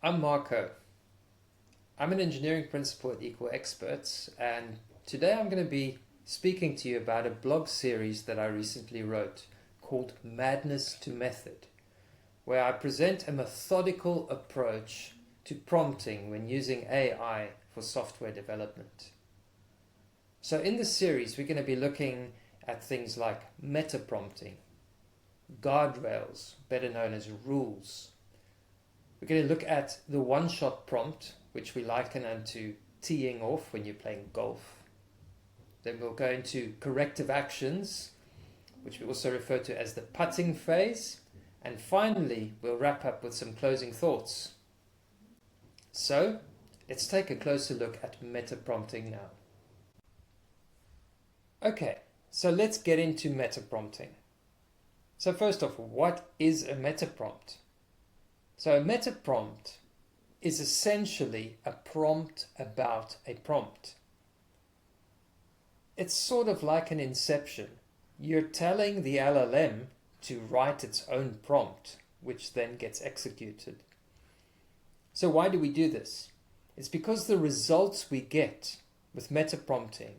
I'm Marco. I'm an engineering principal at Equal Experts, and today I'm going to be speaking to you about a blog series that I recently wrote called Madness to Method, where I present a methodical approach to prompting when using AI for software development. So in this series, we're going to be looking at things like metaprompting, guardrails, better known as rules. We're going to look at the one-shot prompt, which we liken unto teeing off when you're playing golf. Then we'll go into corrective actions, which we also refer to as the putting phase. And finally, we'll wrap up with some closing thoughts. So, let's take a closer look at metaprompting now. Okay, so let's get into metaprompting. So first off, what is a metaprompt? So a metaprompt is essentially a prompt about a prompt. It's sort of like an inception. You're telling the LLM to write its own prompt, which then gets executed. So why do we do this? It's because the results we get with metaprompting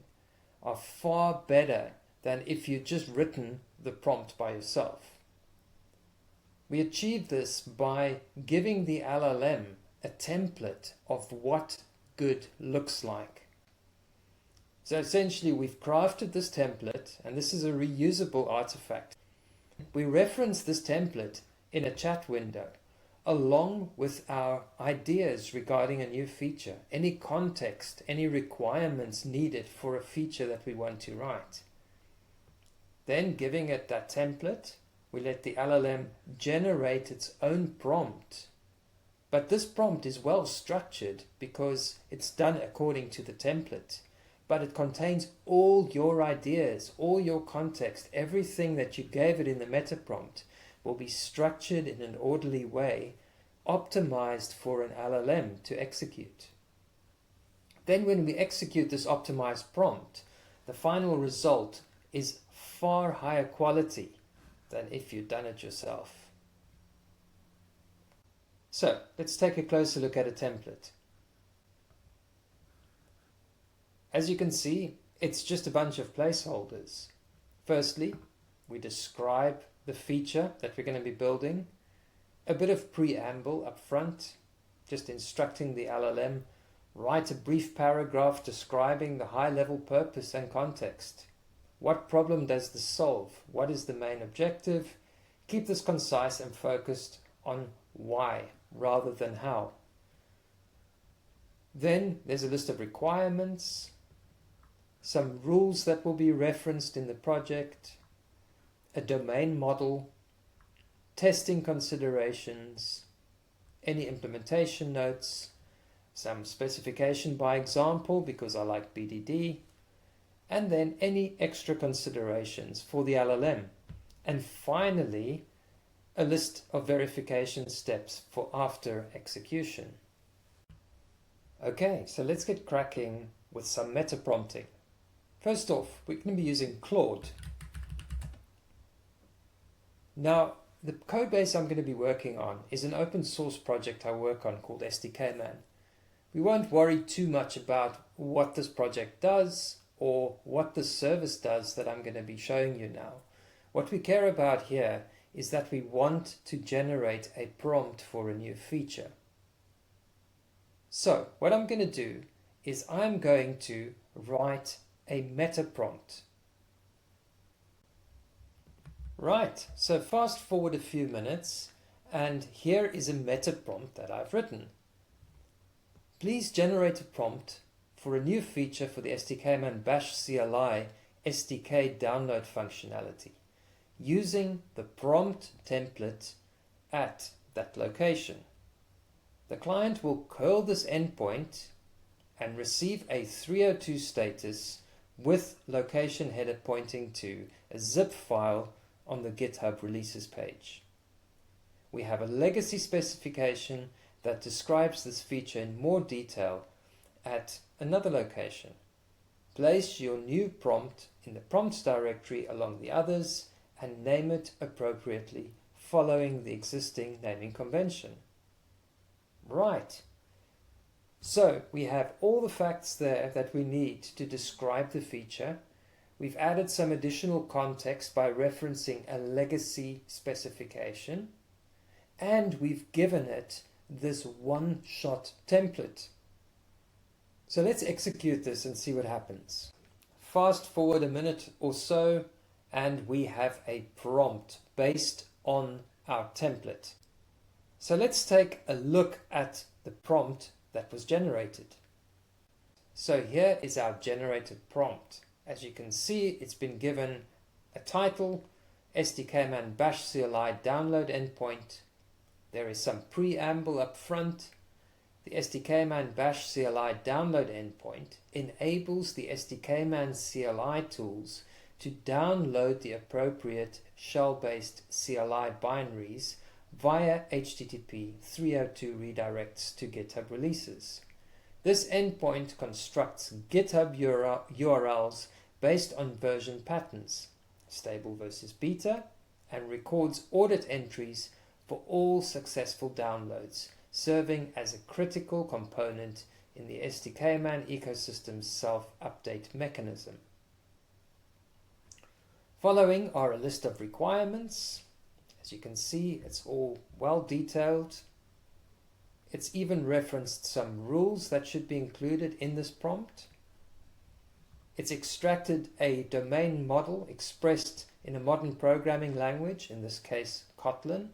are far better than if you'd just written the prompt by yourself. We achieve this by giving the LLM a template of what good looks like. So essentially we've crafted this template, and this is a reusable artifact. We reference this template in a chat window along with our ideas regarding a new feature, any context, any requirements needed for a feature that we want to write. Then giving it that template, we let the LLM generate its own prompt. But this prompt is well structured because it's done according to the template. But it contains all your ideas, all your context, everything that you gave it in the metaprompt will be structured in an orderly way, optimized for an LLM to execute. Then when we execute this optimized prompt, the final result is far higher quality than if you'd done it yourself. So let's take a closer look at a template. As you can see, it's just a bunch of placeholders. Firstly, we describe the feature that we're going to be building, a bit of preamble up front, just instructing the LLM, write a brief paragraph describing the high-level purpose and context. What problem does this solve? What is the main objective? Keep this concise and focused on why rather than how. Then there's a list of requirements, some rules that will be referenced in the project, a domain model, testing considerations, any implementation notes, some specification by example because I like BDD, and then any extra considerations for the LLM. And finally, a list of verification steps for after execution. Okay, so let's get cracking with some metaprompting. First off, we're going to be using Claude. Now, the code base I'm going to be working on is an open source project I work on called SDKman. We won't worry too much about what this project does or what the service does that I'm going to be showing you now. What we care about here is that we want to generate a prompt for a new feature. So what I'm going to do is I'm going to write a metaprompt. Right, so fast forward a few minutes and here is a metaprompt that I've written. Please generate a prompt for a new feature for the SDKman Bash CLI SDK download functionality using the prompt template at that location. The client will curl this endpoint and receive a 302 status with location header pointing to a zip file on the GitHub releases page. We have a legacy specification that describes this feature in more detail at another location. Place your new prompt in the prompts directory along the others and name it appropriately following the existing naming convention. Right. So we have all the facts there that we need to describe the feature. We've added some additional context by referencing a legacy specification, and we've given it this one-shot template. So let's execute this and see what happens. Fast forward a minute or so, and we have a prompt based on our template. So let's take a look at the prompt that was generated. So here is our generated prompt. As you can see, it's been given a title, SDKman bash CLI download endpoint. There is some preamble up front. The SDKman bash CLI download endpoint enables the SDKman CLI tools to download the appropriate shell-based CLI binaries via HTTP 302 redirects to GitHub releases. This endpoint constructs GitHub URLs based on version patterns, stable versus beta, and records audit entries for all successful downloads, serving as a critical component in the SDKman ecosystem's self-update mechanism. Following are a list of requirements. As you can see, it's all well detailed. It's even referenced some rules that should be included in this prompt. It's extracted a domain model expressed in a modern programming language, in this case Kotlin.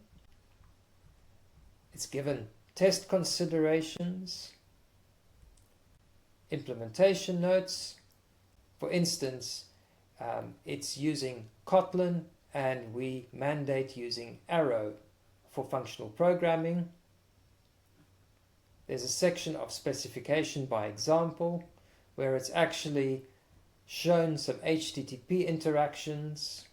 It's given test considerations, implementation notes. For instance, it's using Kotlin, and we mandate using Arrow for functional programming. There's a section of specification by example where it's actually shown some HTTP interactions,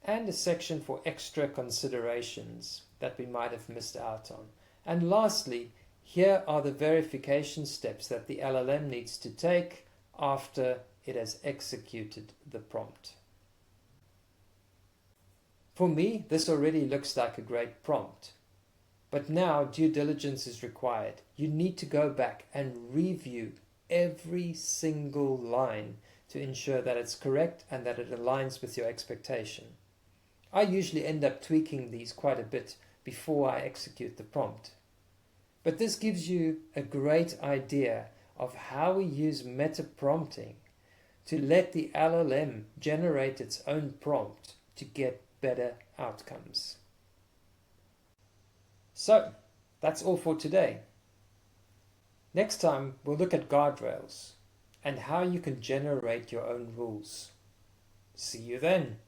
and a section for extra considerations that we might have missed out on. And lastly, here are the verification steps that the LLM needs to take after it has executed the prompt. For me, this already looks like a great prompt. But now due diligence is required. You need to go back and review every single line to ensure that it's correct and that it aligns with your expectation. I usually end up tweaking these quite a bit before I execute the prompt. But this gives you a great idea of how we use metaprompting to let the LLM generate its own prompt to get better outcomes. So, that's all for today. Next time, we'll look at guardrails and how you can generate your own rules. See you then.